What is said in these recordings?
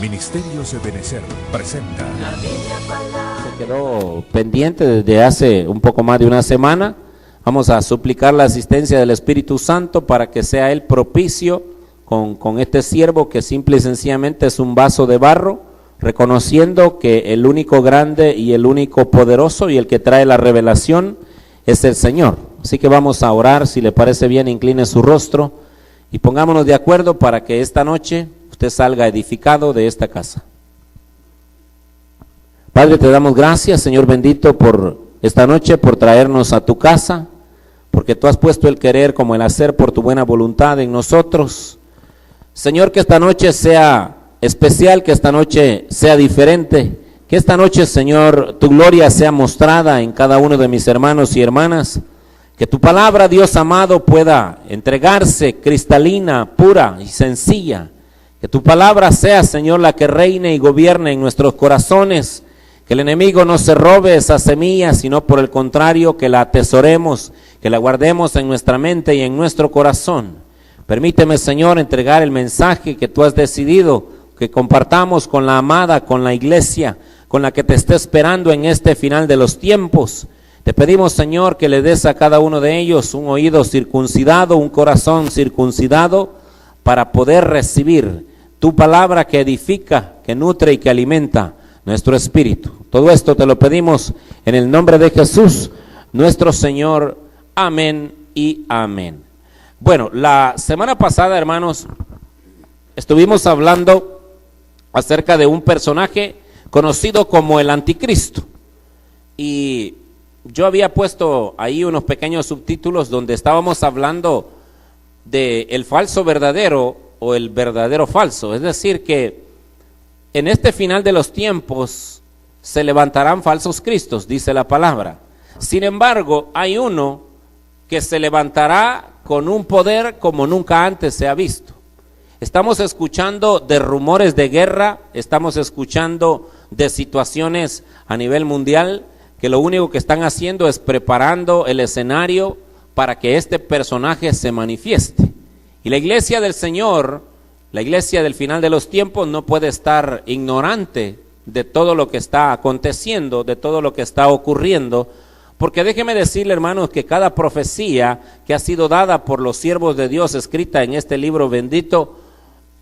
Ministerios Ebenecer presenta. Se quedó pendiente desde hace un poco más de una semana. Vamos a suplicar la asistencia del Espíritu Santo para que sea Él propicio con este siervo que simple y sencillamente es un vaso de barro, reconociendo que el único grande y el único poderoso y el que trae la revelación es el Señor. Así que vamos a orar, si le parece bien, incline su rostro y pongámonos de acuerdo para que esta noche usted salga edificado de esta casa. Padre, te damos gracias, Señor bendito, por esta noche, por traernos a tu casa, porque tú has puesto el querer como el hacer por tu buena voluntad en nosotros. Señor, que esta noche sea especial, que esta noche sea diferente, que esta noche, Señor, tu gloria sea mostrada en cada uno de mis hermanos y hermanas, que tu palabra, Dios amado, pueda entregarse cristalina, pura y sencilla, que tu palabra sea, Señor, la que reine y gobierne en nuestros corazones, que el enemigo no se robe esa semilla, sino por el contrario, que la atesoremos, que la guardemos en nuestra mente y en nuestro corazón. Permíteme, Señor, entregar el mensaje que tú has decidido que compartamos con la amada, con la iglesia, con la que te está esperando en este final de los tiempos. Te pedimos, Señor, que le des a cada uno de ellos un oído circuncidado, un corazón circuncidado, para poder recibir tu palabra que edifica, que nutre y que alimenta nuestro espíritu. Todo esto te lo pedimos en el nombre de Jesús, nuestro Señor. Amén y amén. Bueno, la semana pasada, hermanos, estuvimos hablando acerca de un personaje conocido como el Anticristo. Y yo había puesto ahí unos pequeños subtítulos donde estábamos hablando de el falso verdadero o el verdadero falso. Es decir, que en este final de los tiempos se levantarán falsos cristos, dice la palabra. Sin embargo, hay uno que se levantará con un poder como nunca antes se ha visto. Estamos escuchando de rumores de guerra, estamos escuchando de situaciones a nivel mundial que lo único que están haciendo es preparando el escenario para que este personaje se manifieste. Y la iglesia del Señor, la iglesia del final de los tiempos, no puede estar ignorante de todo lo que está aconteciendo, de todo lo que está ocurriendo, porque déjeme decirle, hermanos, que cada profecía que ha sido dada por los siervos de Dios, escrita en este libro bendito,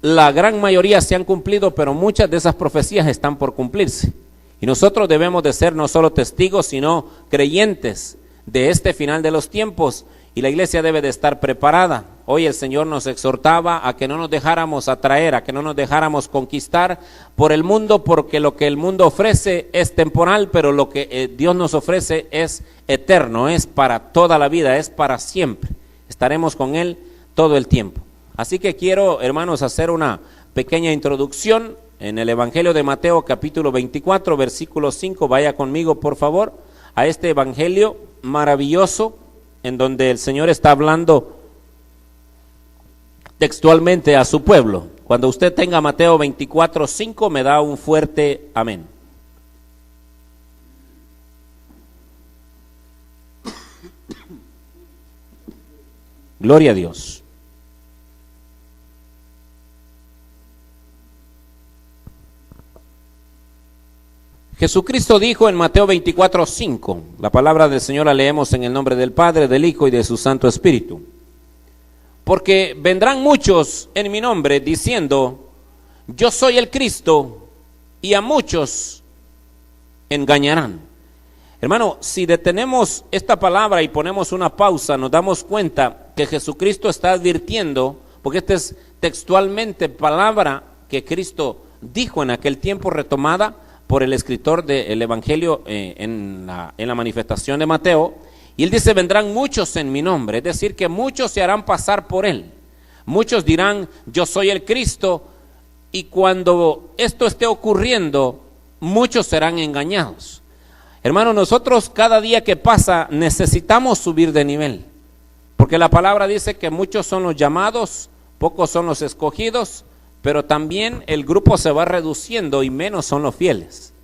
la gran mayoría se han cumplido, pero muchas de esas profecías están por cumplirse. Y nosotros debemos de ser no solo testigos, sino creyentes de este final de los tiempos, y la iglesia debe de estar preparada. Hoy el Señor nos exhortaba a que no nos dejáramos atraer, a que no nos dejáramos conquistar por el mundo, porque lo que el mundo ofrece es temporal, pero lo que Dios nos ofrece es eterno, es para toda la vida, es para siempre. Estaremos con Él todo el tiempo. Así que quiero, hermanos, hacer una pequeña introducción en el Evangelio de Mateo, capítulo 24, versículo 5. Vaya conmigo, por favor, a este evangelio maravilloso, en donde el Señor está hablando textualmente a su pueblo. Cuando usted tenga Mateo 24, 5, me da un fuerte amén. Gloria a Dios. Jesucristo dijo en Mateo 24, 5, la palabra del Señor la leemos en el nombre del Padre, del Hijo y de su Santo Espíritu. Porque vendrán muchos en mi nombre diciendo, yo soy el Cristo, y a muchos engañarán. Hermano, si detenemos esta palabra y ponemos una pausa, nos damos cuenta que Jesucristo está advirtiendo, porque esta es textualmente palabra que Cristo dijo en aquel tiempo, retomada por el escritor del Evangelio en la manifestación de Mateo, y él dice, vendrán muchos en mi nombre, es decir, que muchos se harán pasar por él, muchos dirán, yo soy el Cristo, y cuando esto esté ocurriendo, muchos serán engañados. Hermano, nosotros cada día que pasa necesitamos subir de nivel, porque la palabra dice que muchos son los llamados, pocos son los escogidos, pero también el grupo se va reduciendo y menos son los fieles,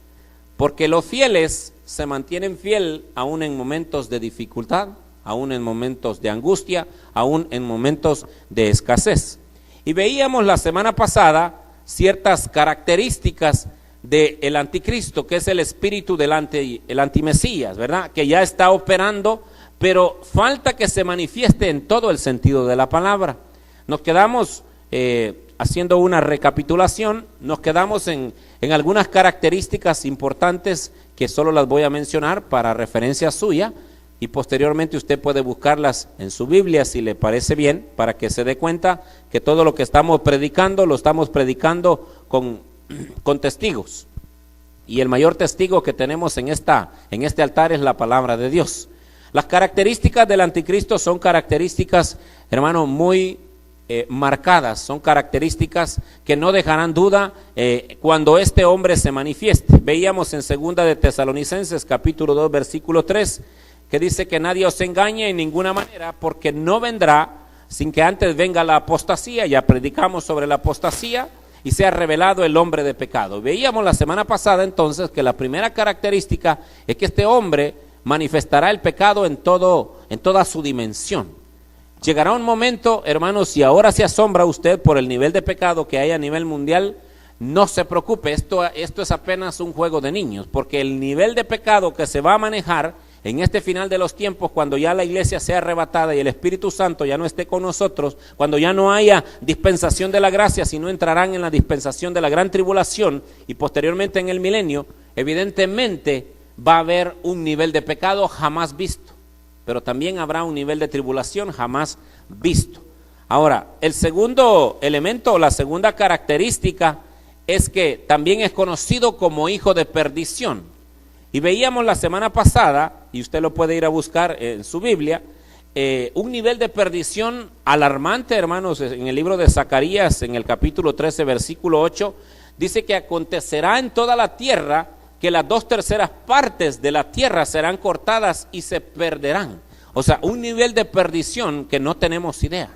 porque los fieles se mantienen fiel aún en momentos de dificultad, aún en momentos de angustia, aún en momentos de escasez. Y veíamos la semana pasada ciertas características del anticristo, que es el espíritu del el antimesías, ¿verdad? Que ya está operando, pero falta que se manifieste en todo el sentido de la palabra. Nos quedamos haciendo una recapitulación, nos quedamos en algunas características importantes que solo las voy a mencionar para referencia suya, y posteriormente usted puede buscarlas en su Biblia si le parece bien, para que se dé cuenta que todo lo que estamos predicando, lo estamos predicando con testigos, y el mayor testigo que tenemos en este altar es la palabra de Dios. Las características del anticristo son características, hermano, muy marcadas, son características que no dejarán duda cuando este hombre se manifieste. Veíamos en 2 de Tesalonicenses capítulo 2 versículo 3, que dice que nadie os engañe en ninguna manera, porque no vendrá sin que antes venga la apostasía. Ya predicamos sobre la apostasía, y sea revelado el hombre de pecado. Veíamos la semana pasada entonces que la primera característica es que este hombre manifestará el pecado en toda su dimensión. Llegará un momento, hermanos, si ahora se asombra usted por el nivel de pecado que hay a nivel mundial, no se preocupe, esto es apenas un juego de niños, porque el nivel de pecado que se va a manejar en este final de los tiempos, cuando ya la iglesia sea arrebatada y el Espíritu Santo ya no esté con nosotros, cuando ya no haya dispensación de la gracia, sino entrarán en la dispensación de la gran tribulación y posteriormente en el milenio, evidentemente va a haber un nivel de pecado jamás visto, pero también habrá un nivel de tribulación jamás visto. Ahora, el segundo elemento, la segunda característica, es que también es conocido como hijo de perdición. Y veíamos la semana pasada, y usted lo puede ir a buscar en su Biblia, un nivel de perdición alarmante, hermanos. En el libro de Zacarías, en el capítulo 13, versículo 8, dice que acontecerá en toda la tierra que las 2/3 partes de la tierra serán cortadas y se perderán. O sea, un nivel de perdición que no tenemos idea.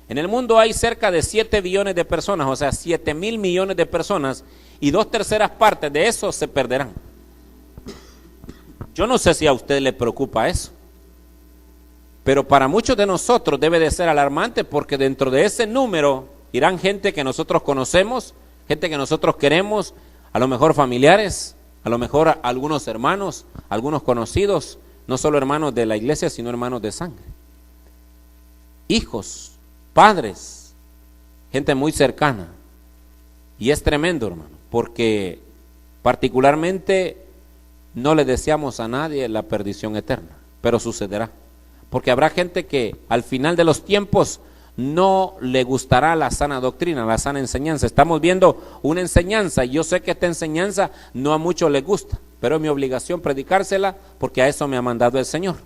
En el mundo hay cerca de 7 billones de personas, o sea, 7,000 millones de personas, y 2/3 partes de eso se perderán. Yo no sé si a usted le preocupa eso, pero para muchos de nosotros debe de ser alarmante, porque dentro de ese número irán gente que nosotros conocemos, gente que nosotros queremos, a lo mejor familiares, a lo mejor algunos hermanos, algunos conocidos, no solo hermanos de la iglesia, sino hermanos de sangre, hijos, padres, gente muy cercana. Y es tremendo, hermano, porque particularmente no le deseamos a nadie la perdición eterna, pero sucederá, porque habrá gente que al final de los tiempos no le gustará la sana doctrina, la sana enseñanza. Estamos viendo una enseñanza, y yo sé que esta enseñanza no a muchos les gusta, pero es mi obligación predicársela, porque a eso me ha mandado el Señor.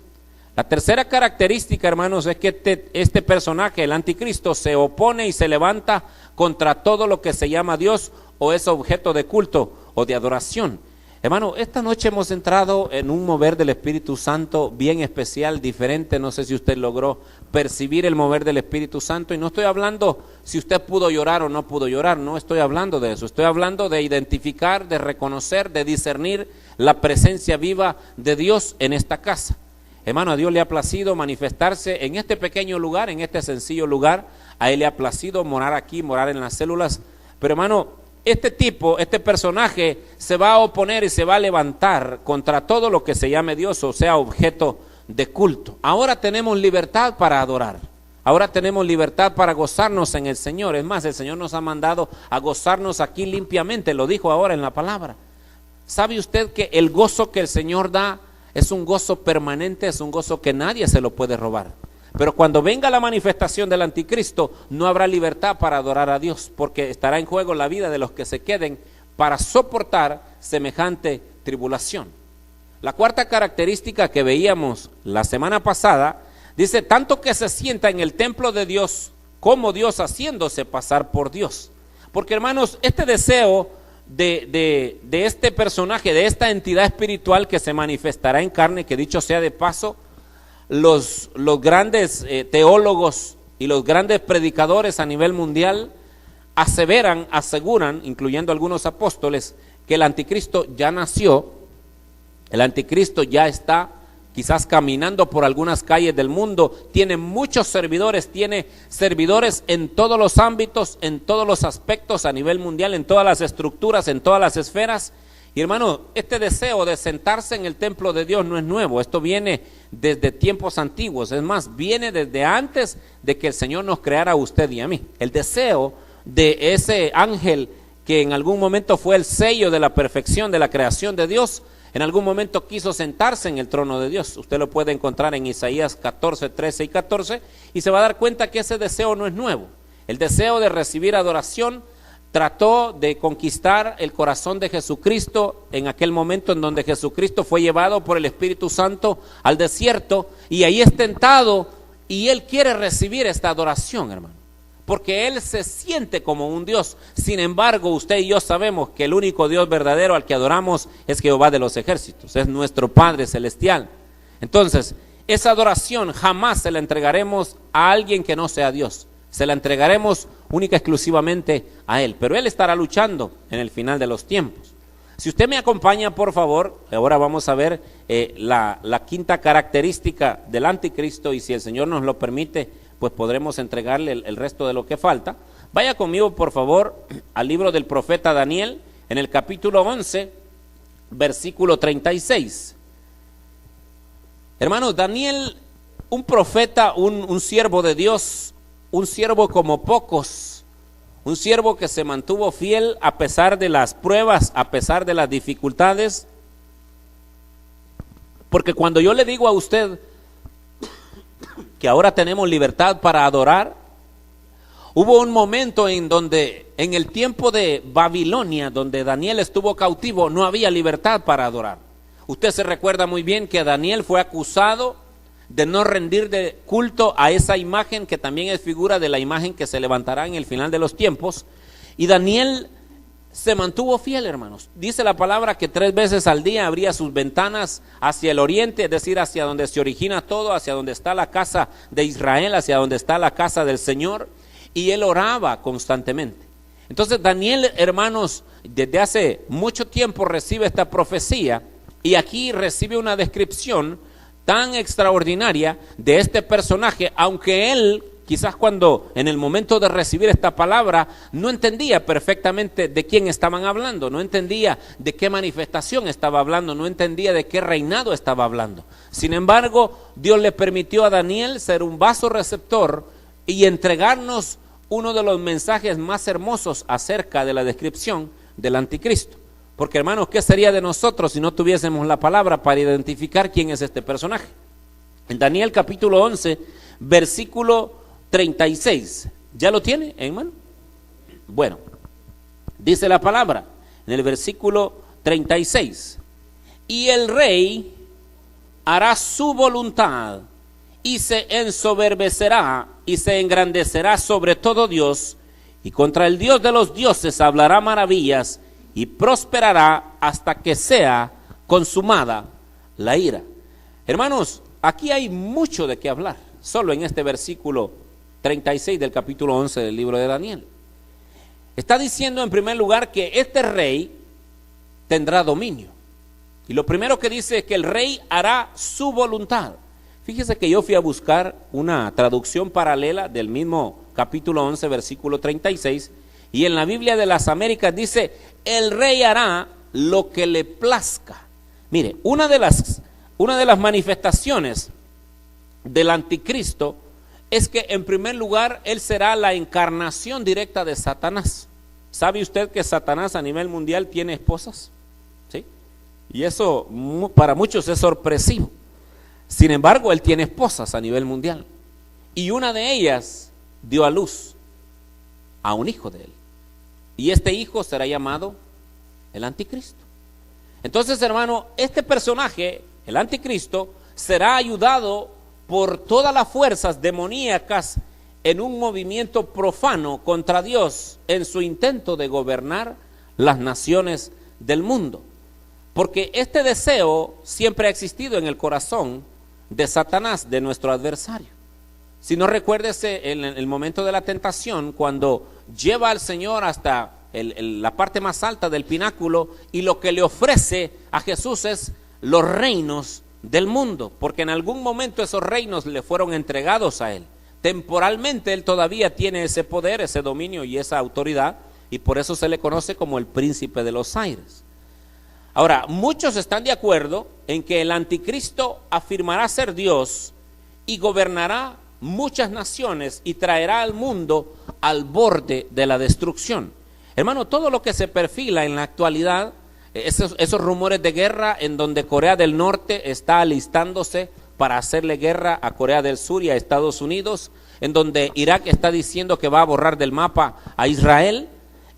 La tercera característica, hermanos, es que este personaje, el anticristo, se opone y se levanta contra todo lo que se llama Dios o es objeto de culto o de adoración. Hermano, esta noche hemos entrado en un mover del Espíritu Santo bien especial, diferente. No sé si usted logró percibir el mover del Espíritu Santo, y no estoy hablando si usted pudo llorar o no pudo llorar, no estoy hablando de eso, estoy hablando de identificar, de reconocer, de discernir la presencia viva de Dios en esta casa. Hermano, a Dios le ha placido manifestarse en este pequeño lugar, en este sencillo lugar. A Él le ha placido morar aquí, morar en las células. Pero hermano, este personaje se va a oponer y se va a levantar contra todo lo que se llame Dios o sea objeto de culto. Ahora tenemos libertad para adorar. Ahora tenemos libertad para gozarnos en el Señor. Es más, el Señor nos ha mandado a gozarnos aquí limpiamente, lo dijo ahora en la palabra. ¿Sabe usted que el gozo que el Señor da es un gozo permanente, es un gozo que nadie se lo puede robar? Pero cuando venga la manifestación del anticristo, no habrá libertad para adorar a Dios, porque estará en juego la vida de los que se queden para soportar semejante tribulación. La cuarta característica que veíamos la semana pasada, dice, tanto que se sienta en el templo de Dios, como Dios haciéndose pasar por Dios. Porque hermanos, este deseo de este personaje, de esta entidad espiritual que se manifestará en carne, que dicho sea de paso, los grandes teólogos y los grandes predicadores a nivel mundial aseguran, incluyendo algunos apóstoles, que el anticristo ya nació, el anticristo ya está quizás caminando por algunas calles del mundo, tiene muchos servidores, tiene servidores en todos los ámbitos, en todos los aspectos a nivel mundial, en todas las estructuras, en todas las esferas. Y hermano, este deseo de sentarse en el templo de Dios no es nuevo, esto viene desde tiempos antiguos, es más, viene desde antes de que el Señor nos creara a usted y a mí. El deseo de ese ángel que en algún momento fue el sello de la perfección de la creación de Dios, en algún momento quiso sentarse en el trono de Dios. Usted lo puede encontrar en Isaías 14, 13 y 14 y se va a dar cuenta que ese deseo no es nuevo. El deseo de recibir adoración trató de conquistar el corazón de Jesucristo en aquel momento en donde Jesucristo fue llevado por el Espíritu Santo al desierto y ahí es tentado y Él quiere recibir esta adoración, hermano, porque Él se siente como un Dios. Sin embargo, usted y yo sabemos que el único Dios verdadero al que adoramos es Jehová de los ejércitos, es nuestro Padre celestial. Entonces, esa adoración jamás se la entregaremos a alguien que no sea Dios. Se la entregaremos única y exclusivamente a Él, pero Él estará luchando en el final de los tiempos. Si usted me acompaña, por favor, ahora vamos a ver la quinta característica del anticristo, y si el Señor nos lo permite, pues podremos entregarle el resto de lo que falta. Vaya conmigo, por favor, al libro del profeta Daniel, en el capítulo 11, versículo 36. Hermanos, Daniel, un profeta, un siervo de Dios, un siervo como pocos, un siervo que se mantuvo fiel a pesar de las pruebas, a pesar de las dificultades. Porque cuando yo le digo a usted que ahora tenemos libertad para adorar, hubo un momento en donde, en el tiempo de Babilonia, donde Daniel estuvo cautivo, no había libertad para adorar. Usted se recuerda muy bien que Daniel fue acusado de no rendir de culto a esa imagen que también es figura de la imagen que se levantará en el final de los tiempos. Y Daniel se mantuvo fiel, hermanos. Dice la palabra que 3 veces al día abría sus ventanas hacia el oriente, es decir, hacia donde se origina todo, hacia donde está la casa de Israel, hacia donde está la casa del Señor, y él oraba constantemente. Entonces Daniel, hermanos, desde hace mucho tiempo recibe esta profecía, y aquí recibe una descripción tan extraordinaria de este personaje, aunque él quizás cuando en el momento de recibir esta palabra no entendía perfectamente de quién estaban hablando, no entendía de qué manifestación estaba hablando, no entendía de qué reinado estaba hablando. Sin embargo, Dios le permitió a Daniel ser un vaso receptor y entregarnos uno de los mensajes más hermosos acerca de la descripción del anticristo. Porque, hermanos, ¿qué sería de nosotros si no tuviésemos la palabra para identificar quién es este personaje? En Daniel capítulo 11, versículo 36. ¿Ya lo tiene, hermano? Bueno, dice la palabra en el versículo 36. Y el rey hará su voluntad y se ensoberbecerá y se engrandecerá sobre todo Dios, y contra el Dios de los dioses hablará maravillas, y prosperará hasta que sea consumada la ira. Hermanos, aquí hay mucho de qué hablar, solo en este versículo 36 del capítulo 11 del libro de Daniel. Está diciendo en primer lugar que este rey tendrá dominio. Y lo primero que dice es que el rey hará su voluntad. Fíjese que yo fui a buscar una traducción paralela del mismo capítulo 11, versículo 36, y en la Biblia de las Américas dice: el rey hará lo que le plazca. Mire, una de las manifestaciones del anticristo es que en primer lugar él será la encarnación directa de Satanás. ¿Sabe usted que Satanás a nivel mundial tiene esposas? ¿Sí? Y eso para muchos es sorpresivo. Sin embargo, él tiene esposas a nivel mundial, y una de ellas dio a luz a un hijo de él, y este hijo será llamado el anticristo. Entonces, hermano, este personaje, el anticristo, será ayudado por todas las fuerzas demoníacas en un movimiento profano contra Dios en su intento de gobernar las naciones del mundo. Porque este deseo siempre ha existido en el corazón de Satanás, de nuestro adversario. Si no, recuérdese en el momento de la tentación, cuando lleva al Señor hasta la parte más alta del pináculo, y lo que le ofrece a Jesús es los reinos del mundo, porque en algún momento esos reinos le fueron entregados a él. Temporalmente él todavía tiene ese poder, ese dominio y esa autoridad, y por eso se le conoce como el príncipe de los aires. Ahora, muchos están de acuerdo en que el anticristo afirmará ser Dios y gobernará muchas naciones y traerá al mundo al borde de la destrucción. Hermano, todo lo que se perfila en la actualidad, esos rumores de guerra en donde Corea del Norte está alistándose para hacerle guerra a Corea del Sur y a Estados Unidos, en donde Irak está diciendo que va a borrar del mapa a Israel,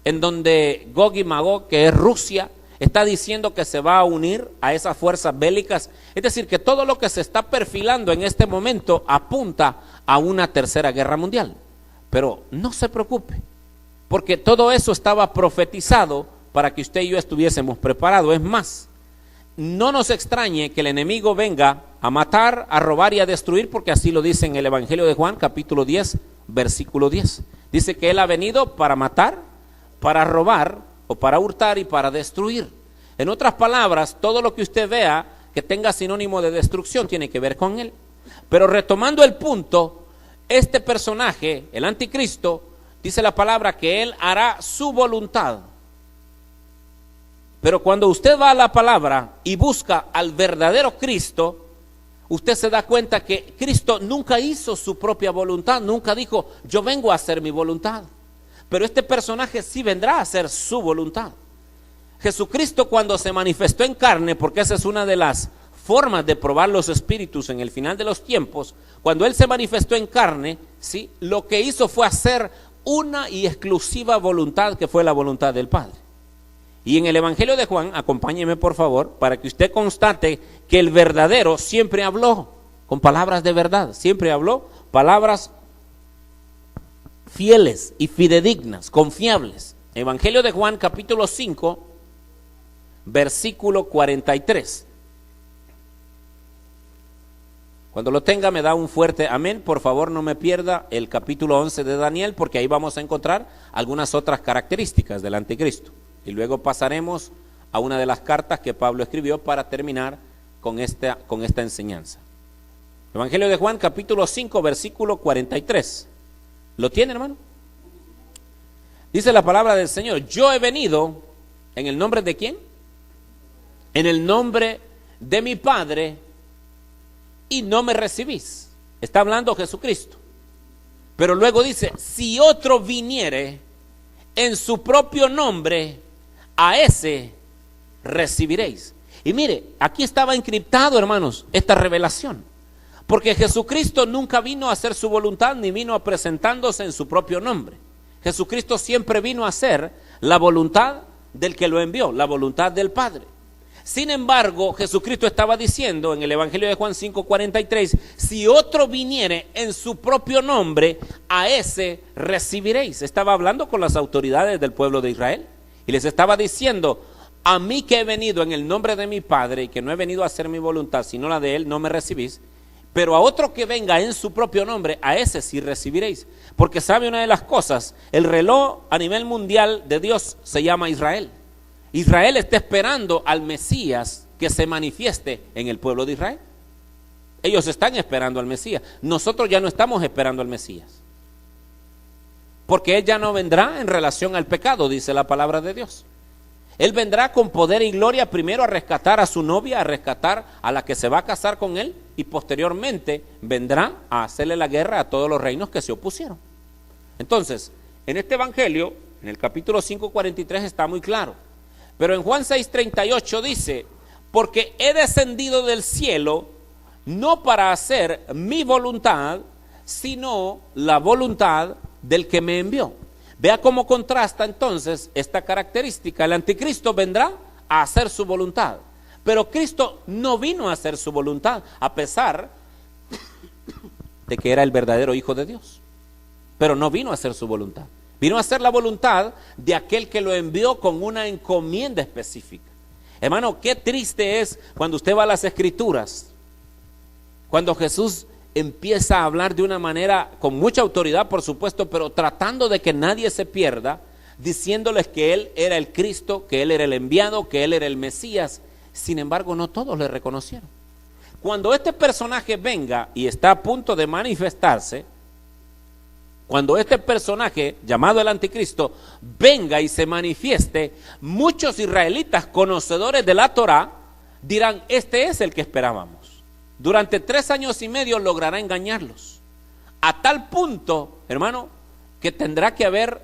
en donde Gog y Magog, que es Rusia, está diciendo que se va a unir a esas fuerzas bélicas. Es decir, que todo lo que se está perfilando en este momento apunta a una tercera guerra mundial. Pero no se preocupe, porque todo eso estaba profetizado para que usted y yo estuviésemos preparados. Es más, no nos extrañe que el enemigo venga a matar, a robar y a destruir, porque así lo dice en el Evangelio de Juan, capítulo 10, versículo 10. Dice que él ha venido para matar, para robar, o para hurtar y para destruir. En otras palabras, todo lo que usted vea que tenga sinónimo de destrucción tiene que ver con él. Pero retomando el punto, este personaje, el anticristo, dice la palabra que él hará su voluntad. Pero cuando usted va a la palabra y busca al verdadero Cristo, usted se da cuenta que Cristo nunca hizo su propia voluntad, nunca dijo, yo vengo a hacer mi voluntad. Pero este personaje sí vendrá a hacer su voluntad. Jesucristo, cuando se manifestó en carne, porque esa es una de las formas de probar los espíritus en el final de los tiempos, cuando él se manifestó en carne, ¿sí?, lo que hizo fue hacer una y exclusiva voluntad, que fue la voluntad del Padre. Y en el Evangelio de Juan, acompáñeme por favor, para que usted constate que el verdadero siempre habló con palabras de verdad, siempre habló palabras fieles y fidedignas, confiables. Evangelio de Juan, capítulo 5, versículo 43. Cuando lo tenga me da un fuerte amén. Por favor, no me pierda el capítulo 11 de Daniel, porque ahí vamos a encontrar algunas otras características del anticristo. Y luego pasaremos a una de las cartas que Pablo escribió para terminar con esta enseñanza. Evangelio de Juan, capítulo 5, versículo 43. ¿Lo tiene, hermano? Dice la palabra del Señor: yo he venido en el nombre de ¿quién? En el nombre de mi Padre, y no me recibís. Está hablando Jesucristo. Pero luego dice: si otro viniere en su propio nombre, a ese recibiréis. Y mire, aquí estaba encriptado, hermanos, esta revelación. Porque Jesucristo nunca vino a hacer su voluntad, ni vino presentándose en su propio nombre. Jesucristo siempre vino a hacer la voluntad del que lo envió, la voluntad del Padre. Sin embargo, Jesucristo estaba diciendo en el Evangelio de Juan 5:43, si otro viniere en su propio nombre, a ese recibiréis. Estaba hablando con las autoridades del pueblo de Israel y les estaba diciendo: a mí que he venido en el nombre de mi Padre y que no he venido a hacer mi voluntad sino la de él, no me recibís. Pero a otro que venga en su propio nombre, a ese sí recibiréis. Porque sabe una de las cosas, el reloj a nivel mundial de Dios se llama Israel. Israel está esperando al Mesías que se manifieste en el pueblo de Israel. Ellos están esperando al Mesías. Nosotros ya no estamos esperando al Mesías, porque él ya no vendrá en relación al pecado, dice la palabra de Dios. Él vendrá con poder y gloria, primero a rescatar a su novia, a rescatar a la que se va a casar con él, y posteriormente vendrá a hacerle la guerra a todos los reinos que se opusieron. Entonces, en este evangelio, en el capítulo 5:43 está muy claro. Pero en Juan 6:38 dice: porque he descendido del cielo no para hacer mi voluntad, sino la voluntad del que me envió. Vea cómo contrasta entonces esta característica. El anticristo vendrá a hacer su voluntad, pero Cristo no vino a hacer su voluntad, a pesar de que era el verdadero Hijo de Dios. Pero no vino a hacer su voluntad, vino a hacer la voluntad de aquel que lo envió con una encomienda específica. Hermano, qué triste es cuando usted va a las Escrituras, cuando Jesús empieza a hablar de una manera con mucha autoridad, por supuesto, pero tratando de que nadie se pierda, diciéndoles que él era el Cristo, que él era el enviado, que él era el Mesías. Sin embargo, no todos le reconocieron. cuando este personaje venga y está a punto de manifestarse, cuando este personaje llamado el anticristo venga y se manifieste, muchos israelitas conocedores de la Torá dirán: este es el que esperábamos. Durante 3 años y medio logrará engañarlos, a tal punto, hermano, que tendrá que haber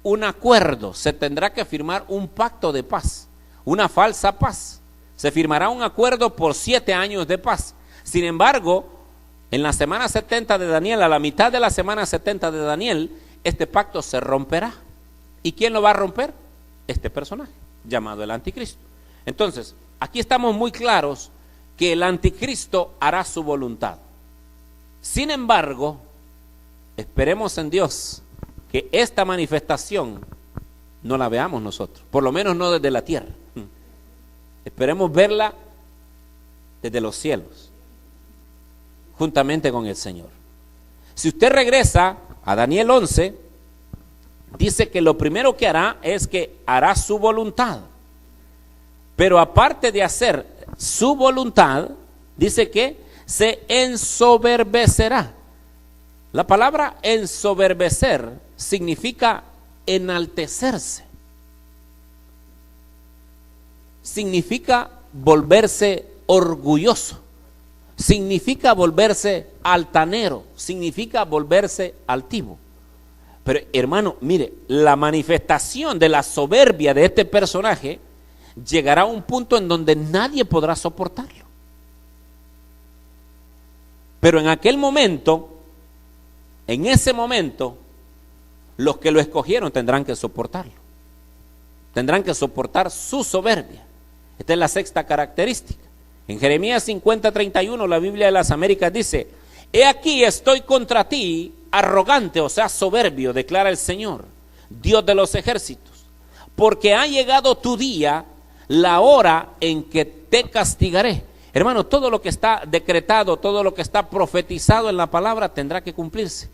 un acuerdo, se tendrá que firmar un pacto de paz, una falsa paz. Se firmará un acuerdo por 7 años de paz. Sin embargo, en la semana 70 de Daniel, a la mitad de la semana 70 de Daniel, este pacto se romperá. ¿Y quién lo va a romper? Este personaje llamado el anticristo. Entonces, aquí estamos muy claros que el anticristo hará su voluntad. Sin embargo, esperemos en Dios que esta manifestación no la veamos nosotros, por lo menos no desde la tierra. Esperemos verla desde los cielos, juntamente con el Señor. Si usted regresa a Daniel 11, dice que lo primero que hará es que hará su voluntad. Pero aparte de hacer su voluntad, dice que se ensoberbecerá. La palabra ensoberbecer significa enaltecerse. Significa volverse orgulloso. Significa volverse altanero. Significa volverse altivo. Pero hermano, mire, la manifestación de la soberbia de este personaje llegará a un punto en donde nadie podrá soportarlo. Pero en aquel momento, en ese momento, los que lo escogieron tendrán que soportarlo. Tendrán que soportar su soberbia. Esta es la sexta característica. En Jeremías 50:31, la Biblia de las Américas dice: he aquí estoy contra ti, arrogante, o sea, soberbio, declara el Señor, Dios de los ejércitos, porque ha llegado tu día, la hora en que te castigaré. Hermano, todo lo que está decretado, todo lo que está profetizado en la palabra tendrá que cumplirse.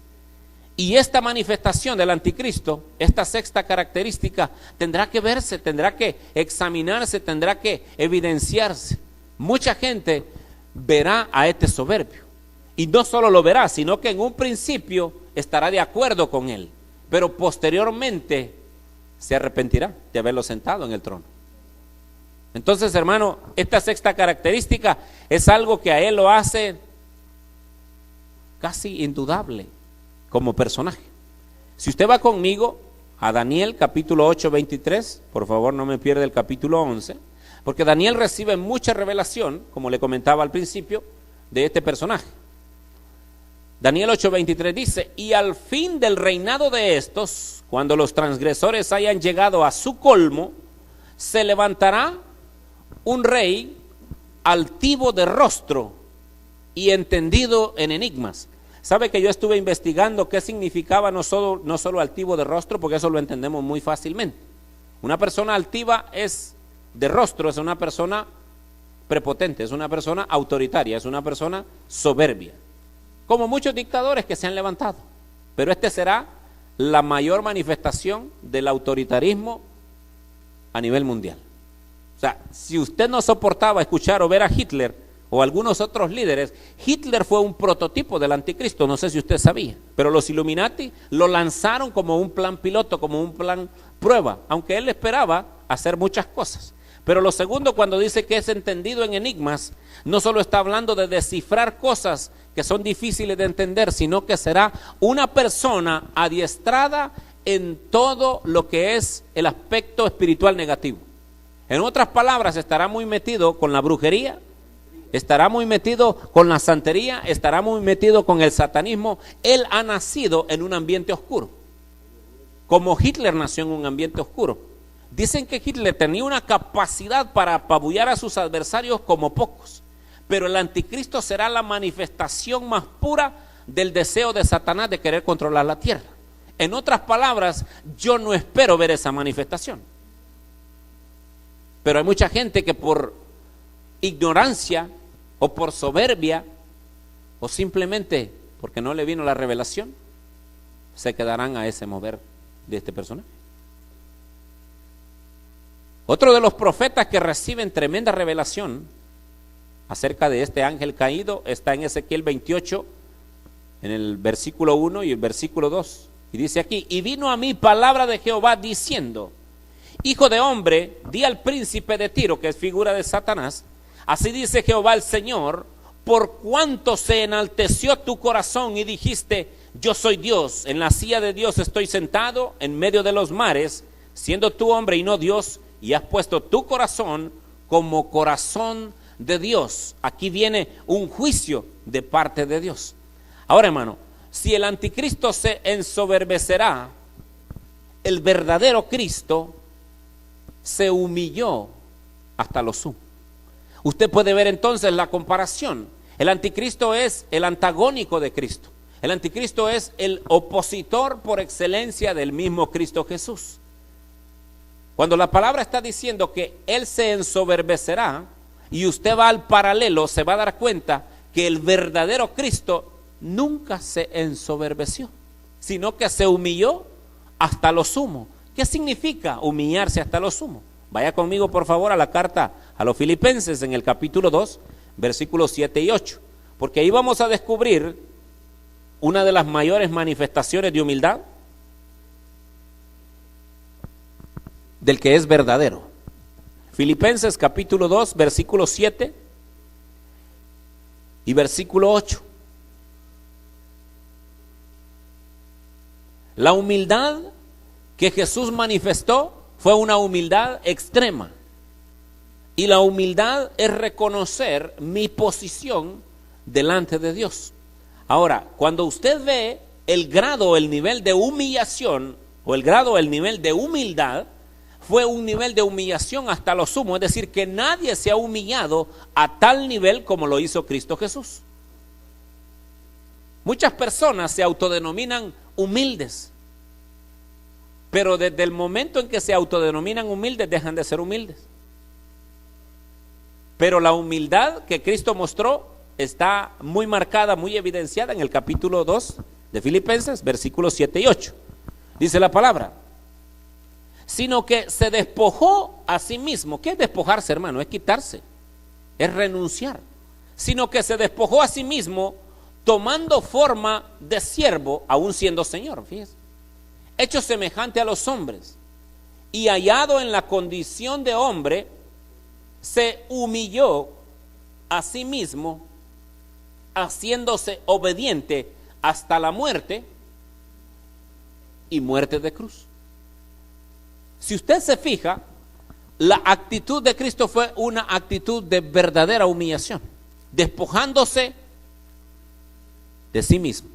Y esta manifestación del anticristo, esta sexta característica, tendrá que verse, tendrá que examinarse, tendrá que evidenciarse. Mucha gente verá a este soberbio. Y no solo lo verá, sino que en un principio estará de acuerdo con él. Pero posteriormente se arrepentirá de haberlo sentado en el trono. Entonces, hermano, esta sexta característica es algo que a él lo hace casi indudable como personaje. Si usted va conmigo a Daniel capítulo 8:23, por favor no me pierda el capítulo 11, porque Daniel recibe mucha revelación, como le comentaba al principio, de este personaje. Daniel 8:23 dice: y al fin del reinado de estos, cuando los transgresores hayan llegado a su colmo, se levantará un rey altivo de rostro y entendido en enigmas. ¿Sabe que yo estuve investigando qué significaba no solo altivo de rostro? Porque eso lo entendemos muy fácilmente. Una persona altiva es de rostro, es una persona prepotente, es una persona autoritaria, es una persona soberbia, como muchos dictadores que se han levantado. Pero este será la mayor manifestación del autoritarismo a nivel mundial. O sea, si usted no soportaba escuchar o ver a Hitler o algunos otros líderes, Hitler fue un prototipo del anticristo, no sé si usted sabía, pero los Illuminati lo lanzaron como un plan piloto, como un plan prueba, aunque él esperaba hacer muchas cosas. Pero lo segundo, cuando dice que es entendido en enigmas, no solo está hablando de descifrar cosas que son difíciles de entender, sino que será una persona adiestrada en todo lo que es el aspecto espiritual negativo. En otras palabras, estará muy metido con la brujería, estará muy metido con la santería, estará muy metido con el satanismo. Él ha nacido en un ambiente oscuro, como Hitler nació en un ambiente oscuro. Dicen que Hitler tenía una capacidad para apabullar a sus adversarios como pocos, pero el anticristo será la manifestación más pura del deseo de Satanás de querer controlar la tierra. En otras palabras, yo no espero ver esa manifestación, pero hay mucha gente que por ignorancia o por soberbia o simplemente porque no le vino la revelación, se quedarán a ese mover de este personaje. Otro de los profetas que reciben tremenda revelación acerca de este ángel caído está en Ezequiel 28, en el versículo 1 y el versículo 2. Y dice aquí: y vino a mí palabra de Jehová diciendo: hijo de hombre, di al príncipe de Tiro, que es figura de Satanás, así dice Jehová el Señor, por cuanto se enalteció tu corazón y dijiste: yo soy Dios, en la silla de Dios estoy sentado en medio de los mares, siendo tú hombre y no Dios, y has puesto tu corazón como corazón de Dios. Aquí viene un juicio de parte de Dios. Ahora, hermano, si el anticristo se ensoberbecerá, el verdadero Cristo se humilló hasta lo sumo. Usted puede ver entonces la comparación. El anticristo es el antagónico de Cristo. El anticristo es el opositor por excelencia del mismo Cristo Jesús. Cuando la palabra está diciendo que él se ensoberbecerá, y usted va al paralelo, se va a dar cuenta que el verdadero Cristo nunca se ensoberbeció, sino que se humilló hasta lo sumo. ¿Qué significa humillarse hasta lo sumo? Vaya conmigo por favor a la carta a los Filipenses en el capítulo 2, versículos 7 y 8, porque ahí vamos a descubrir una de las mayores manifestaciones de humildad del que es verdadero. Filipenses capítulo 2, versículo 7 y versículo 8. La humildad que Jesús manifestó fue una humildad extrema. Y la humildad es reconocer mi posición delante de Dios. Ahora, cuando usted ve el grado, el nivel de humillación, o el grado, el nivel de humildad, fue un nivel de humillación hasta lo sumo. Es decir, que nadie se ha humillado a tal nivel como lo hizo Cristo Jesús. Muchas personas se autodenominan humildes, pero desde el momento en que se autodenominan humildes, dejan de ser humildes. Pero la humildad que Cristo mostró está muy marcada, muy evidenciada en el capítulo 2 de Filipenses, versículos 7 y 8. Dice la palabra: sino que se despojó a sí mismo. ¿Qué es despojarse, hermano? Es quitarse, es renunciar. Sino que se despojó a sí mismo, tomando forma de siervo, aún siendo Señor, fíjese, hecho semejante a los hombres, y hallado en la condición de hombre, se humilló a sí mismo, haciéndose obediente hasta la muerte, y muerte de cruz. Si usted se fija, la actitud de Cristo fue una actitud de verdadera humillación, despojándose de sí mismo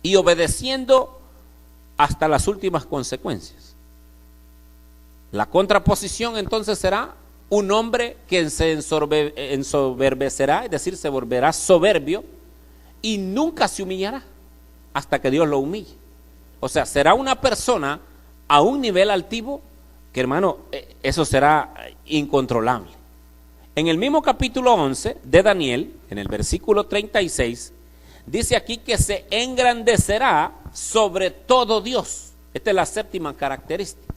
y obedeciendo hasta las últimas consecuencias. La contraposición entonces será un hombre que se ensoberbecerá, es decir, se volverá soberbio y nunca se humillará hasta que Dios lo humille. O sea, será una persona a un nivel altivo que, hermano, eso será incontrolable. En el mismo capítulo 11 de Daniel, en el versículo 36, dice aquí que se engrandecerá sobre todo Dios. Esta es la séptima característica.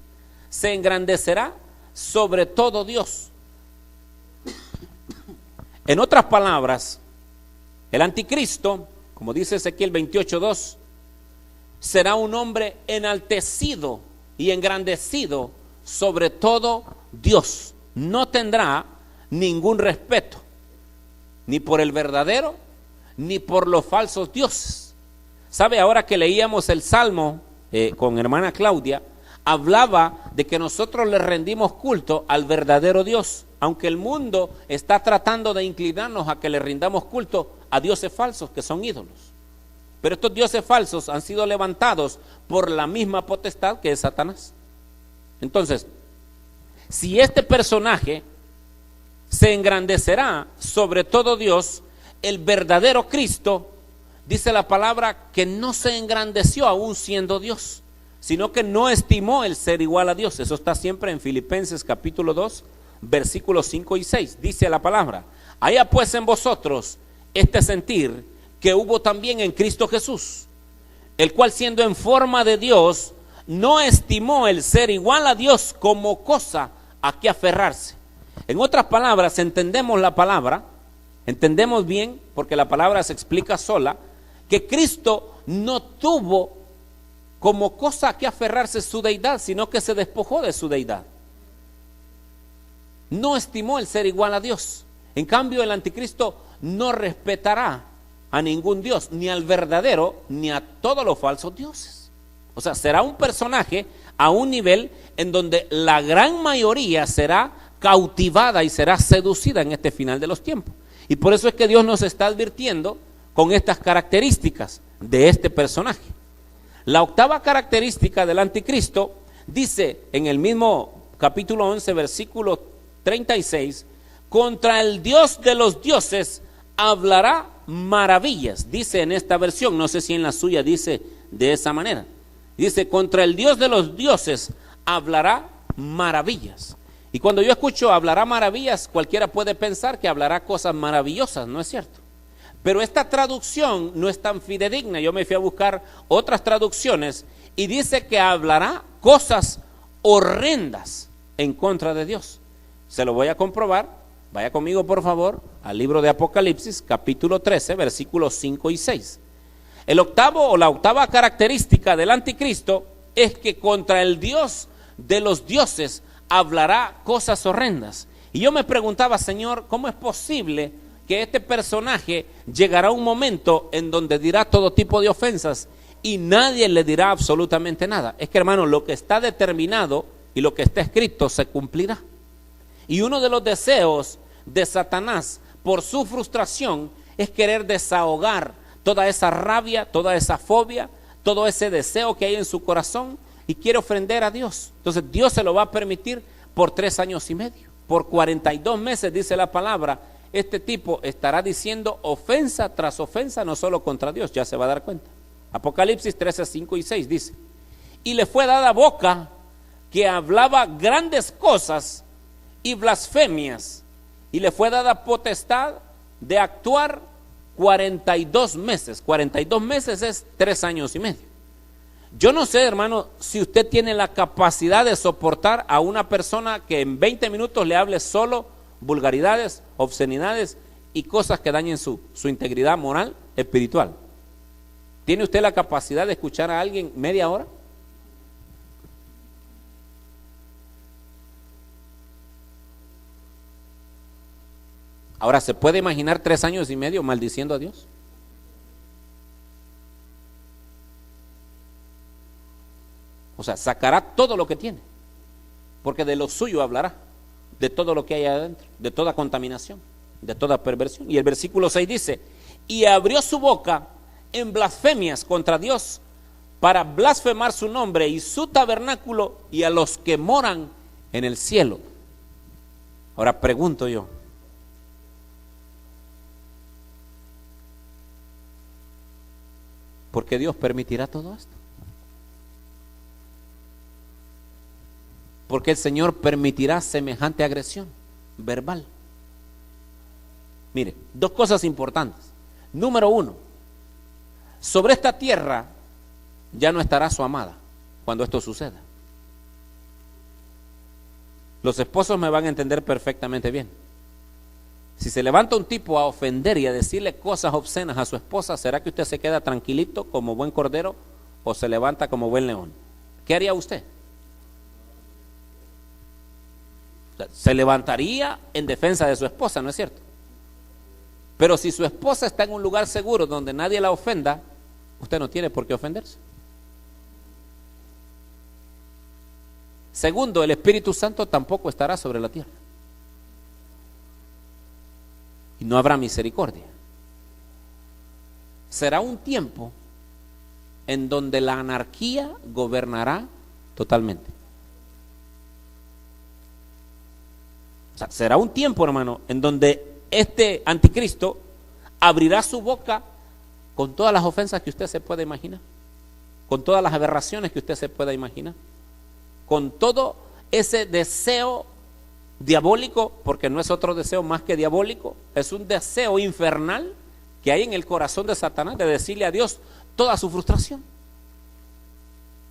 Se engrandecerá sobre todo Dios. En otras palabras, el anticristo, como dice Ezequiel 28:2, será un hombre enaltecido y engrandecido sobre todo Dios. No tendrá ningún respeto, ni por el verdadero, ni por los falsos dioses. ¿Sabe? Ahora que leíamos el Salmo con hermana Claudia, hablaba de que nosotros le rendimos culto al verdadero Dios, aunque el mundo está tratando de inclinarnos a que le rindamos culto a dioses falsos que son ídolos. Pero estos dioses falsos han sido levantados por la misma potestad que es Satanás. Entonces, si este personaje se engrandecerá sobre todo Dios, el verdadero Cristo, dice la palabra que no se engrandeció aún siendo Dios, sino que no estimó el ser igual a Dios. Eso está siempre en Filipenses capítulo 2, versículos 5 y 6. Dice la palabra: haya pues en vosotros este sentir que hubo también en Cristo Jesús, el cual siendo en forma de Dios, no estimó el ser igual a Dios como cosa a que aferrarse. En otras palabras, entendemos la palabra Entendemos bien, porque la palabra se explica sola, que Cristo no tuvo como cosa a que aferrarse su deidad, sino que se despojó de su deidad. No estimó el ser igual a Dios. En cambio, el anticristo no respetará a ningún Dios, ni al verdadero, ni a todos los falsos dioses. O sea, será un personaje a un nivel en donde la gran mayoría será cautivada y será seducida en este final de los tiempos. Y por eso es que Dios nos está advirtiendo con estas características de este personaje. La octava característica del anticristo dice en el mismo capítulo 11, versículo 36, contra el Dios de los dioses hablará maravillas. Dice en esta versión, no sé si en la suya dice de esa manera. Dice, contra el Dios de los dioses hablará maravillas. Y cuando yo escucho hablará maravillas, cualquiera puede pensar que hablará cosas maravillosas, ¿no es cierto? Pero esta traducción no es tan fidedigna. Yo me fui a buscar otras traducciones y dice que hablará cosas horrendas en contra de Dios. Se lo voy a comprobar. Vaya conmigo, por favor, al libro de Apocalipsis, capítulo 13, versículos 5 y 6. El octavo o la octava característica del anticristo es que contra el Dios de los dioses hablará cosas horrendas. Y yo me preguntaba, Señor, ¿cómo es posible que este personaje llegará a un momento en donde dirá todo tipo de ofensas y nadie le dirá absolutamente nada? Es que, hermano, lo que está determinado y lo que está escrito se cumplirá. Y uno de los deseos de Satanás por su frustración es querer desahogar toda esa rabia, toda esa fobia, todo ese deseo que hay en su corazón y quiere ofender a Dios. Entonces Dios se lo va a permitir por 3 años y medio. Por 42 meses, dice la palabra, este tipo estará diciendo ofensa tras ofensa, no solo contra Dios, ya se va a dar cuenta. Apocalipsis 13, 5 y 6 dice, y le fue dada boca que hablaba grandes cosas y blasfemias, y le fue dada potestad de actuar 42 meses. 42 meses es 3 años y medio. Yo no sé, hermano, si usted tiene la capacidad de soportar a una persona que en 20 minutos le hable solo vulgaridades, obscenidades y cosas que dañen su integridad moral, espiritual. ¿Tiene usted la capacidad de escuchar a alguien media hora? Ahora, ¿se puede imaginar 3 años y medio maldiciendo a Dios? O sea, sacará todo lo que tiene, porque de lo suyo hablará, de todo lo que hay adentro, de toda contaminación, de toda perversión. Y el versículo 6 dice, y abrió su boca en blasfemias contra Dios para blasfemar su nombre y su tabernáculo y a los que moran en el cielo. Ahora pregunto yo, ¿por qué Dios permitirá todo esto? ¿Por qué el Señor permitirá semejante agresión verbal? Mire, 2 cosas importantes. Número 1, sobre esta tierra ya no estará su amada cuando esto suceda. Los esposos me van a entender perfectamente bien. Si se levanta un tipo a ofender y a decirle cosas obscenas a su esposa, ¿será que usted se queda tranquilito como buen cordero o se levanta como buen león? ¿Qué haría usted? Se levantaría en defensa de su esposa, ¿no es cierto? Pero si su esposa está en un lugar seguro donde nadie la ofenda, usted no tiene por qué ofenderse. Segundo, el Espíritu Santo tampoco estará sobre la tierra. Y no habrá misericordia. Será un tiempo en donde la anarquía gobernará totalmente. O sea, será un tiempo, hermano, en donde este anticristo abrirá su boca con todas las ofensas que usted se pueda imaginar, con todas las aberraciones que usted se pueda imaginar, con todo ese deseo diabólico, porque no es otro deseo más que diabólico, es un deseo infernal que hay en el corazón de Satanás de decirle a Dios toda su frustración.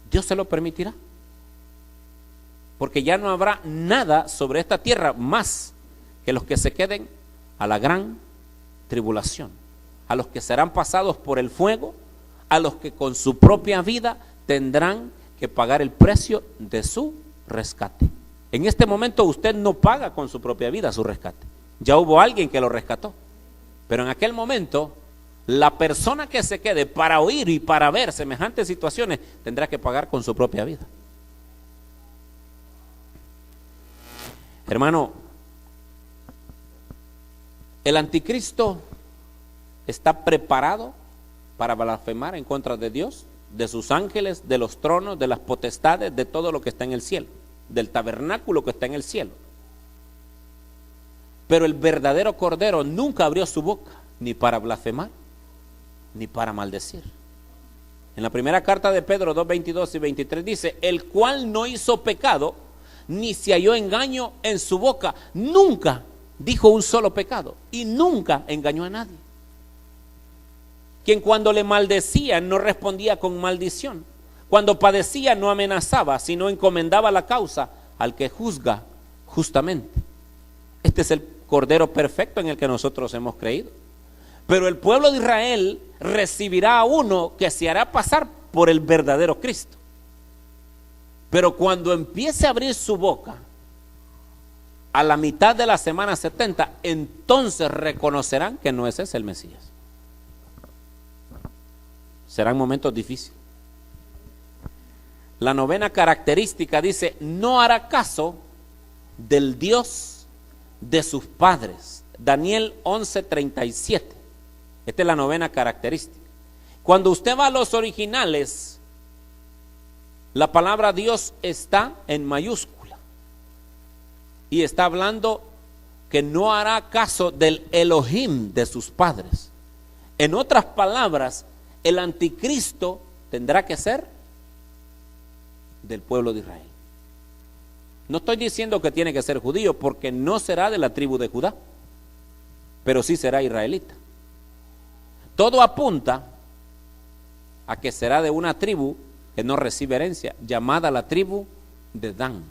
Dios se lo permitirá, porque ya no habrá nada sobre esta tierra más que los que se queden a la gran tribulación, a los que serán pasados por el fuego, a los que con su propia vida tendrán que pagar el precio de su rescate. En este momento usted no paga con su propia vida su rescate. Ya hubo alguien que lo rescató. Pero en aquel momento, la persona que se quede para oír y para ver semejantes situaciones tendrá que pagar con su propia vida. Hermano, el anticristo está preparado para blasfemar en contra de Dios, de sus ángeles, de los tronos, de las potestades, de todo lo que está en el cielo, del tabernáculo que está en el cielo. Pero el verdadero Cordero nunca abrió su boca, ni para blasfemar, ni para maldecir. En la primera carta de Pedro 2:22 y 23 dice: el cual no hizo pecado, ni se halló engaño en su boca. Nunca dijo un solo pecado y nunca engañó a nadie. Quien cuando le maldecían no respondía con maldición, cuando padecía no amenazaba, sino encomendaba la causa al que juzga justamente. Este es el Cordero perfecto en el que nosotros hemos creído. Pero el pueblo de Israel recibirá a uno que se hará pasar por el verdadero Cristo. Pero cuando empiece a abrir su boca a la mitad de la semana 70, entonces reconocerán que no es ese el Mesías. Serán momentos difíciles. La novena característica dice: no hará caso del Dios de sus padres. Daniel 11:37. Esta es la novena característica. Cuando usted va a los originales, la palabra Dios está en mayúscula y está hablando que no hará caso del Elohim de sus padres. En otras palabras, el anticristo tendrá que ser del pueblo de Israel. No estoy diciendo que tiene que ser judío, porque no será de la tribu de Judá, pero sí será israelita. Todo apunta a que será de una tribu que no recibe herencia, llamada la tribu de Dan.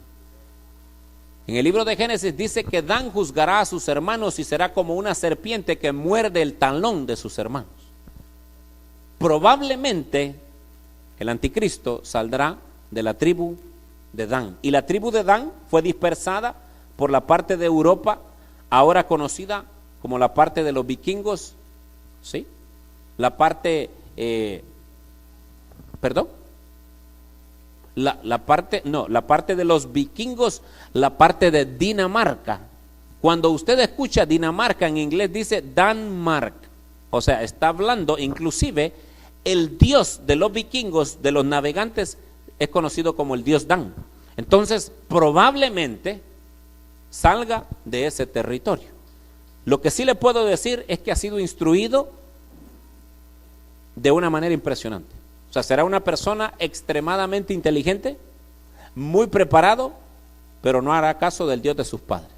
En el libro de Génesis dice que Dan juzgará a sus hermanos y será como una serpiente que muerde el talón de sus hermanos. Probablemente el anticristo saldrá de la tribu de Dan. Y la tribu de Dan fue dispersada por la parte de Europa, ahora conocida como la parte de los vikingos, ¿sí? La parte, la parte de los vikingos, la parte de Dinamarca. Cuando usted escucha Dinamarca en inglés dice Danmark, o sea, está hablando, inclusive el dios de los vikingos, de los navegantes, es conocido como el dios Dan. Entonces probablemente salga de ese territorio. Lo que sí le puedo decir es que ha sido instruido de una manera impresionante. O sea, será una persona extremadamente inteligente, muy preparado, pero no hará caso del Dios de sus padres.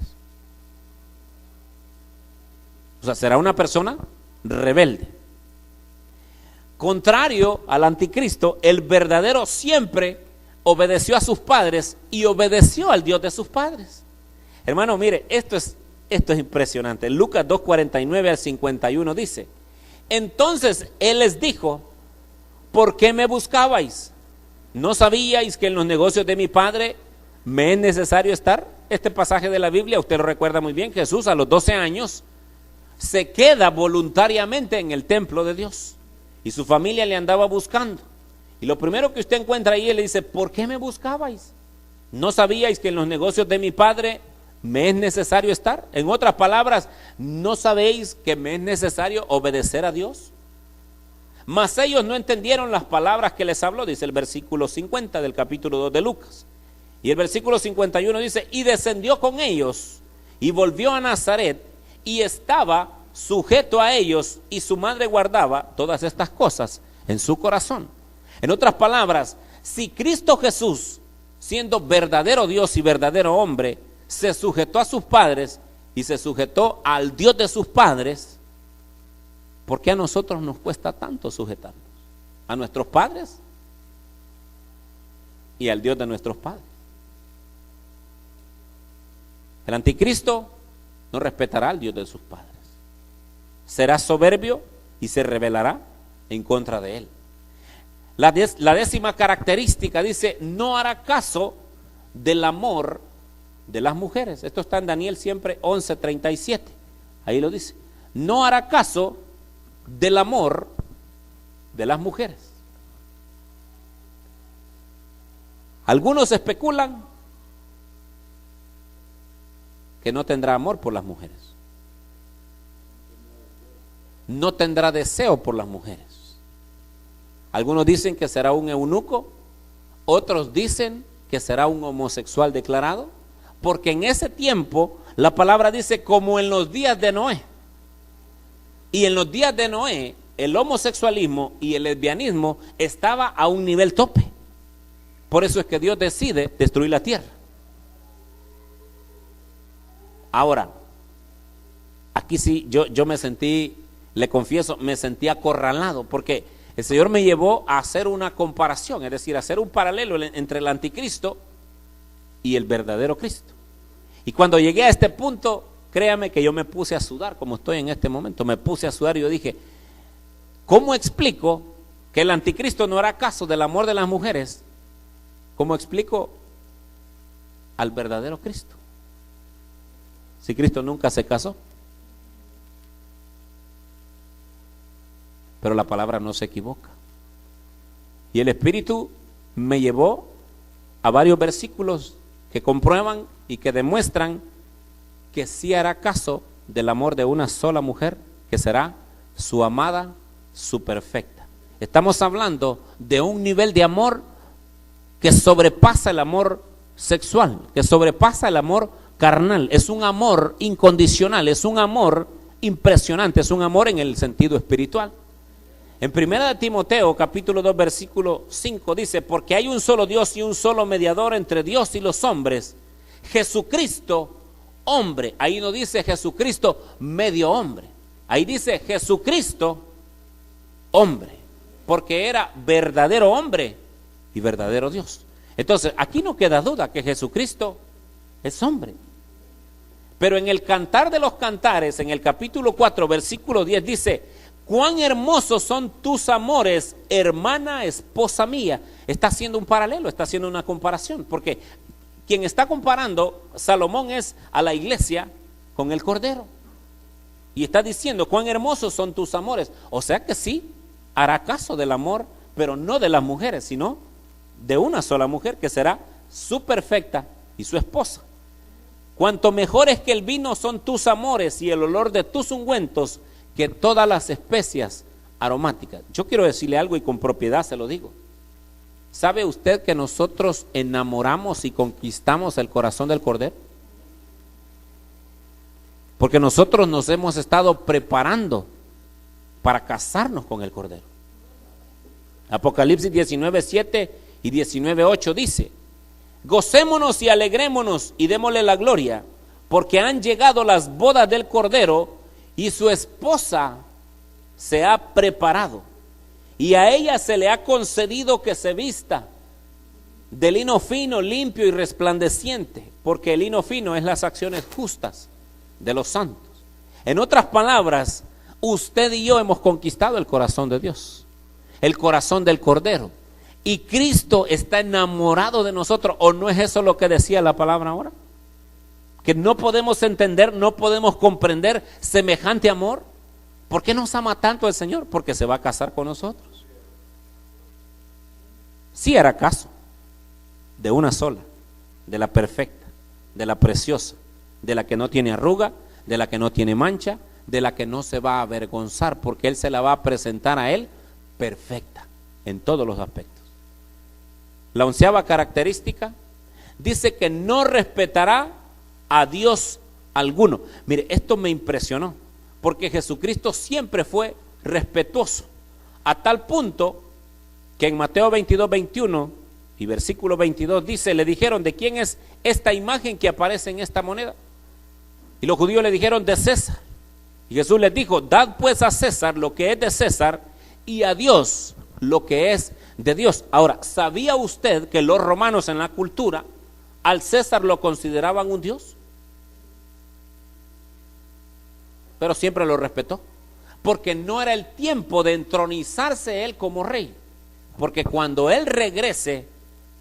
O sea, será una persona rebelde. Contrario al anticristo, el verdadero siempre obedeció a sus padres y obedeció al Dios de sus padres. Hermano, mire, esto es impresionante. Lucas 2:49 al 51 dice: entonces él les dijo: ¿por qué me buscabais? ¿No sabíais que en los negocios de mi padre me es necesario estar? Este pasaje de la Biblia, usted lo recuerda muy bien. Jesús a los 12 años se queda voluntariamente en el templo de Dios y su familia le andaba buscando. Y lo primero que usted encuentra ahí, él le dice: ¿por qué me buscabais? ¿No sabíais que en los negocios de mi padre me es necesario estar? En otras palabras, ¿no sabéis que me es necesario obedecer a Dios? Mas ellos no entendieron las palabras que les habló, dice el versículo 50 del capítulo 2 de Lucas. Y el versículo 51 dice: y descendió con ellos y volvió a Nazaret y estaba sujeto a ellos, y su madre guardaba todas estas cosas en su corazón. En otras palabras, si Cristo Jesús, siendo verdadero Dios y verdadero hombre, se sujetó a sus padres y se sujetó al Dios de sus padres, ¿por qué a nosotros nos cuesta tanto sujetarnos? A nuestros padres y al Dios de nuestros padres. El anticristo no respetará al Dios de sus padres. será soberbio y se rebelará en contra de él. La 10ª característica dice, no hará caso del amor de las mujeres. Esto está en Daniel siempre 11:37. Ahí lo dice. No hará caso del amor de las mujeres. Algunos especulan que no tendrá amor por las mujeres. No tendrá deseo por las mujeres. Algunos dicen que será un eunuco, otros dicen que será un homosexual declarado, porque en ese tiempo la palabra dice como en los días de Noé. Y en los días de Noé el homosexualismo y el lesbianismo estaba a un nivel tope. Por eso es que Dios decide destruir la tierra. Ahora, aquí sí yo me sentí, le confieso, me sentí acorralado, porque el Señor me llevó a hacer una comparación, es decir, a hacer un paralelo entre el anticristo y el verdadero Cristo. Y cuando llegué a este punto, créame que yo me puse a sudar, como estoy en este momento, me puse a sudar y yo dije, ¿cómo explico que el anticristo no hará caso del amor de las mujeres? ¿Cómo explico al verdadero Cristo? Si Cristo nunca se casó. Pero la palabra no se equivoca. Y el Espíritu me llevó a varios versículos que comprueban y que demuestran que sí hará caso del amor de una sola mujer, que será su amada, su perfecta. Estamos hablando de un nivel de amor que sobrepasa el amor sexual, que sobrepasa el amor carnal. Es un amor incondicional, es un amor impresionante, es un amor en el sentido espiritual. En 1 Timoteo capítulo 2 versículo 5 dice, porque hay un solo Dios y un solo mediador entre Dios y los hombres, Jesucristo hombre. Ahí no dice Jesucristo medio hombre, ahí dice Jesucristo hombre, porque era verdadero hombre y verdadero Dios. Entonces aquí no queda duda que Jesucristo es hombre. Pero en el Cantar de los Cantares, en el capítulo 4 versículo 10 dice, cuán hermosos son tus amores, hermana, esposa mía. Está haciendo un paralelo, está haciendo una comparación, porque quien está comparando Salomón es a la iglesia con el Cordero. Y está diciendo, cuán hermosos son tus amores. O sea que sí, hará caso del amor, pero no de las mujeres, sino de una sola mujer, que será su perfecta y su esposa. Cuanto mejores que el vino son tus amores y el olor de tus ungüentos que todas las especias aromáticas. Yo quiero decirle algo y con propiedad se lo digo. ¿Sabe usted que nosotros enamoramos y conquistamos el corazón del Cordero? Porque nosotros nos hemos estado preparando para casarnos con el Cordero. Apocalipsis 19:7 y 19:8 dice, gocémonos y alegrémonos y démosle la gloria, porque han llegado las bodas del Cordero y su esposa se ha preparado, y a ella se le ha concedido que se vista de lino fino, limpio y resplandeciente, porque el lino fino es las acciones justas de los santos. En otras palabras, usted y yo hemos conquistado el corazón de Dios, el corazón del Cordero, y Cristo está enamorado de nosotros. ¿O no es eso lo que decía la palabra ahora? Que no podemos entender, no podemos comprender semejante amor. ¿Por qué nos ama tanto el Señor? Porque se va a casar con nosotros. Sí hará caso de una sola, de la perfecta, de la preciosa, de la que no tiene arruga, de la que no tiene mancha, de la que no se va a avergonzar, porque Él se la va a presentar a Él perfecta en todos los aspectos. La 11ª característica dice que no respetará a Dios alguno. Mire, esto me impresionó, porque Jesucristo siempre fue respetuoso, a tal punto que en Mateo 22:21 y versículo 22 dice, le dijeron, ¿de quién es esta imagen que aparece en esta moneda? Y los judíos le dijeron, de César. Y Jesús les dijo, dad pues a César lo que es de César y a Dios lo que es de Dios. Ahora, ¿sabía usted que los romanos en la cultura al César lo consideraban un dios? Pero siempre lo respetó. porque no era el tiempo de entronizarse él como rey. Porque cuando él regrese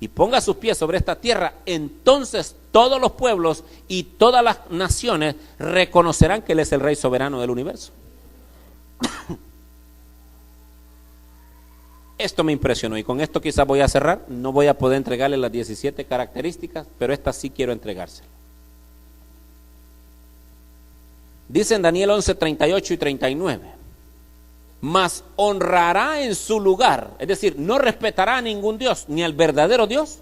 y ponga sus pies sobre esta tierra, entonces todos los pueblos y todas las naciones reconocerán que él es el rey soberano del universo. Esto me impresionó y con esto quizás voy a cerrar. No voy a poder entregarle las 17 características, pero esta sí quiero entregárselas. Dice en Daniel 11, 38 y 39: mas honrará en su lugar, es decir, no respetará a ningún Dios, ni al verdadero Dios,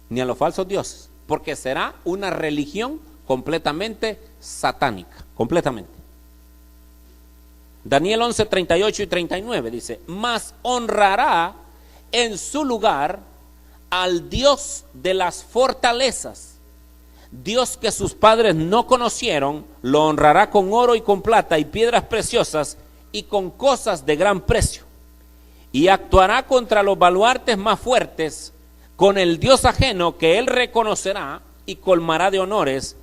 ni a los falsos dioses, porque será una religión completamente satánica, completamente. Daniel 11, 38 y 39 dice: mas honrará en su lugar al Dios de las fortalezas, Dios que sus padres no conocieron, lo honrará con oro y con plata y piedras preciosas y con cosas de gran precio, y actuará contra los baluartes más fuertes con el Dios ajeno que él reconocerá y colmará de honores,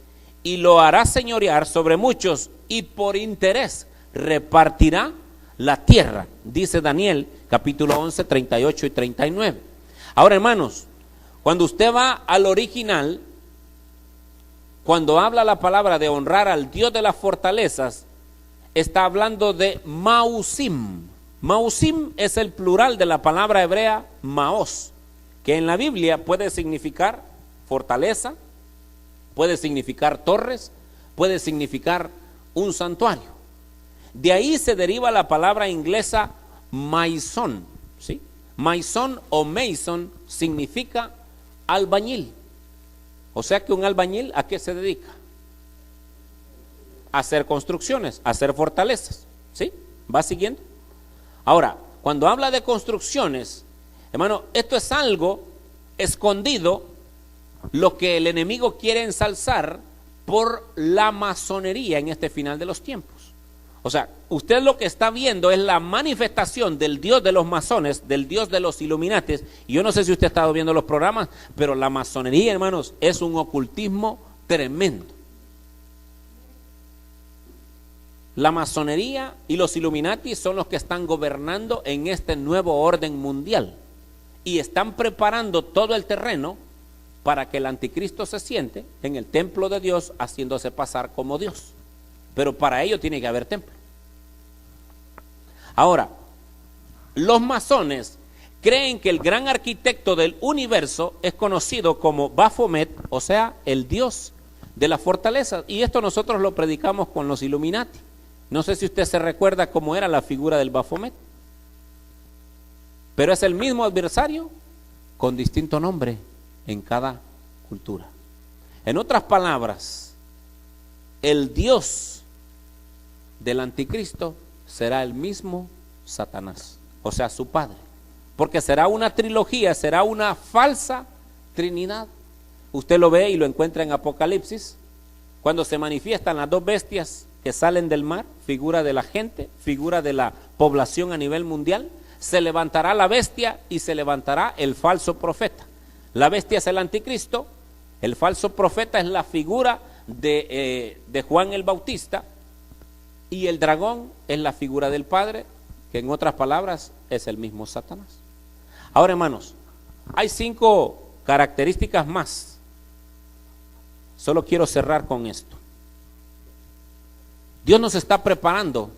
y lo hará señorear sobre muchos, y por interés repartirá la tierra, dice Daniel capítulo 11, 38 y 39. Ahora, hermanos, cuando usted va al original, cuando habla la palabra de honrar al Dios de las fortalezas, está hablando de Mausim. Mausim es el plural de la palabra hebrea Maos, que en la Biblia puede significar fortaleza, puede significar torres, puede significar un santuario. De ahí se deriva la palabra inglesa maison, ¿sí? Maison o mason significa albañil. O sea que un albañil, ¿a qué se dedica? A hacer construcciones, a hacer fortalezas, ¿sí? ¿Va siguiendo? Ahora, cuando habla de construcciones, hermano, esto es algo escondido, lo que el enemigo quiere ensalzar por la masonería en este final de los tiempos. O sea, usted lo que está viendo es la manifestación del Dios de los masones, del Dios de los Illuminates. Y yo no sé si usted ha estado viendo los programas, pero la masonería, hermanos, es un ocultismo tremendo. La masonería y los Illuminati son los que están gobernando en este nuevo orden mundial y están preparando todo el terreno para que el anticristo se siente en el templo de Dios haciéndose pasar como Dios. Pero para ello tiene que haber templo. Ahora, los masones creen que el gran arquitecto del universo es conocido como Baphomet, o sea, el Dios de la fortaleza. Y esto nosotros lo predicamos con los Illuminati. No sé si usted se recuerda cómo era la figura del Baphomet, pero es el mismo adversario con distinto nombre en cada cultura. En otras palabras, el Dios del anticristo será el mismo Satanás, o sea, su padre, porque será una trilogía, será una falsa trinidad. Usted lo ve y lo encuentra en Apocalipsis, cuando se manifiestan las dos bestias que salen del mar, figura de la gente, figura de la población a nivel mundial. Se levantará la bestia y se levantará el falso profeta. La bestia es el anticristo, el falso profeta es la figura de Juan el Bautista, y el dragón es la figura del Padre, que en otras palabras es el mismo Satanás. Ahora, hermanos, hay 5 características más. Solo quiero cerrar con esto. Dios nos está preparando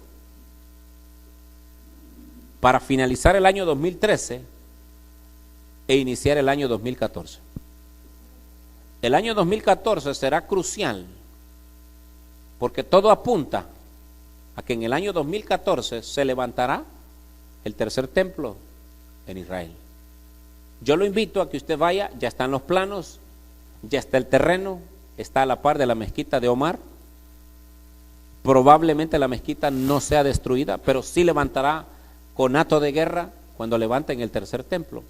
para finalizar el año 2013 e iniciar el año 2014. El año 2014 será crucial porque todo apunta a que en el año 2014 se levantará el tercer templo en Israel. Yo lo invito a que usted vaya, ya están los planos, ya está el terreno, está a la par de la mezquita de Omar. Probablemente la mezquita no sea destruida, pero sí levantará conato de guerra cuando levanten el tercer templo.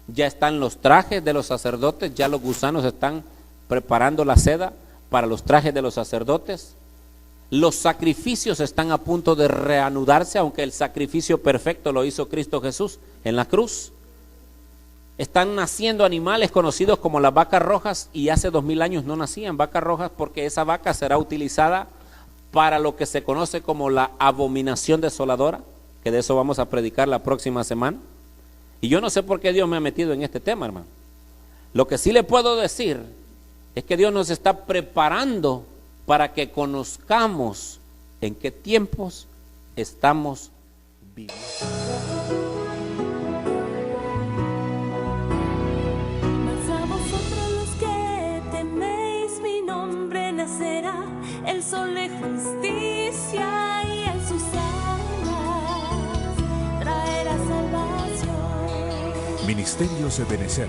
Ya están los trajes de los sacerdotes, ya los gusanos están preparando la seda para los trajes de los sacerdotes. Los sacrificios están a punto de reanudarse, aunque el sacrificio perfecto lo hizo Cristo Jesús en la cruz. Están naciendo animales conocidos como las vacas rojas, y hace 2000 años no nacían vacas rojas porque esa vaca será utilizada para lo que se conoce como la abominación desoladora, que de eso vamos a predicar la próxima semana. Y yo no sé por qué Dios me ha metido en este tema, hermano. Lo que sí le puedo decir es que Dios nos está preparando para que conozcamos en qué tiempos estamos viviendo. Mas a vosotros los que teméis mi nombre nacerá el sol de justicia y en sus alas traerá salvación. Ministerios Ebenecer.